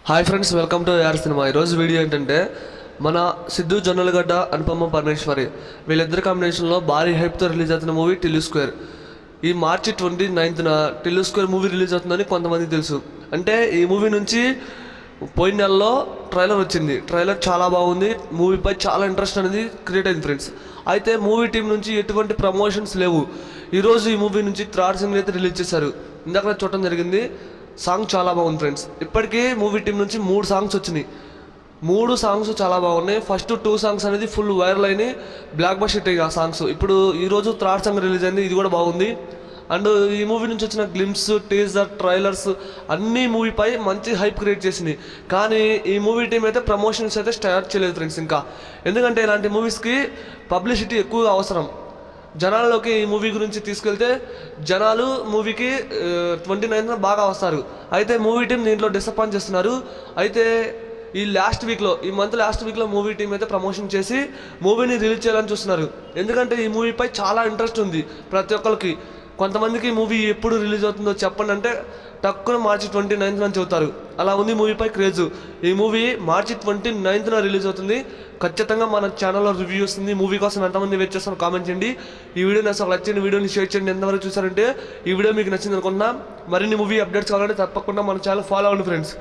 Hi friends, welcome to AR cinema. ఈరోజు video ఏంటంటే మన సిద్ధు జొన్నలగడ్డ, అనుపమ పరమేశ్వరి వీళ్ళిద్దరు కాంబినేషన్లో భారీ హైప్తో రిలీజ్ అవుతున్న మూవీ టిల్లు స్క్వేర్. ఈ మార్చి 29న టిల్లు స్క్వేర్ మూవీ రిలీజ్ అవుతుందని కొంతమందికి తెలుసు. అంటే ఈ మూవీ నుంచి పోయిన నెలలో ట్రైలర్ వచ్చింది. ట్రైలర్ చాలా బాగుంది. మూవీపై చాలా ఇంట్రెస్ట్ అనేది క్రియేట్ అయింది ఫ్రెండ్స్. అయితే మూవీ టీం నుంచి ఎటువంటి ప్రమోషన్స్ లేవు. ఈరోజు ఈ మూవీ నుంచి థర్డ్ సింగిల్ అయితే రిలీజ్ చేశారు. ఇందాక చూడటం జరిగింది. సాంగ్ చాలా బాగుంది ఫ్రెండ్స్. ఇప్పటికీ మూవీ టీం నుంచి 3 సాంగ్స్ వచ్చినాయి. 3 సాంగ్స్ చాలా బాగున్నాయి. ఫస్ట్ 2 సాంగ్స్ అనేది ఫుల్ వైరల్ అయినాయి, బ్లాక్ బస్టర్ హిట్ అయ్యి ఆ సాంగ్స్. ఇప్పుడు ఈరోజు థర్డ్ సాంగ్ రిలీజ్ అయింది, ఇది కూడా బాగుంది. అండ్ ఈ మూవీ నుంచి వచ్చిన గ్లిమ్స్, టీజర్, ట్రైలర్స్ అన్నీ మూవీపై మంచి హైప్ క్రియేట్ చేసింది. కానీ ఈ మూవీ టీం అయితే ప్రమోషన్స్ అయితే స్టార్ట్ చేయలేదు ఫ్రెండ్స్ ఇంకా. ఎందుకంటే ఇలాంటి మూవీస్కి పబ్లిసిటీ ఎక్కువగా అవసరం. జనాల్లోకి ఈ మూవీ గురించి తీసుకెళ్తే జనాలు మూవీకి 29న బాగా వస్తారు. అయితే మూవీ టీం దీంట్లో డిసప్పాయింట్ చేస్తున్నారు. అయితే ఈ మంత్ లాస్ట్ వీక్లో మూవీ టీం అయితే ప్రమోషన్ చేసి మూవీని రిలీజ్ చేయాలని చూస్తున్నారు. ఎందుకంటే ఈ మూవీపై చాలా ఇంట్రెస్ట్ ఉంది ప్రతి ఒక్కరికి. కొంతమందికి మూవీ ఎప్పుడు రిలీజ్ అవుతుందో చెప్పండి అంటే తక్కువ మార్చి 29న అని చెబుతారు. అలా ఉంది మూవీపై క్రేజ్. ఈ మూవీ మార్చి 29న రిలీజ్ అవుతుంది. ఖచ్చితంగా మన ఛానల్లో రివ్యూ వస్తుంది. మూవీ కోసం ఎంతమంది వెయిట్ చేస్తారో కామెంట్ చేయండి. ఈ వీడియో నాకు నచ్చిన వీడియోని షేర్ చేయండి. ఎంతవరకు చూసారంటే ఈ వీడియో మీకు నచ్చింది అనుకున్నా. మరిన్ని మూవీ అప్డేట్స్ కావాలంటే తప్పకుండా మన ఛానల్ ఫాలో అవ్వండి ఫ్రెండ్స్.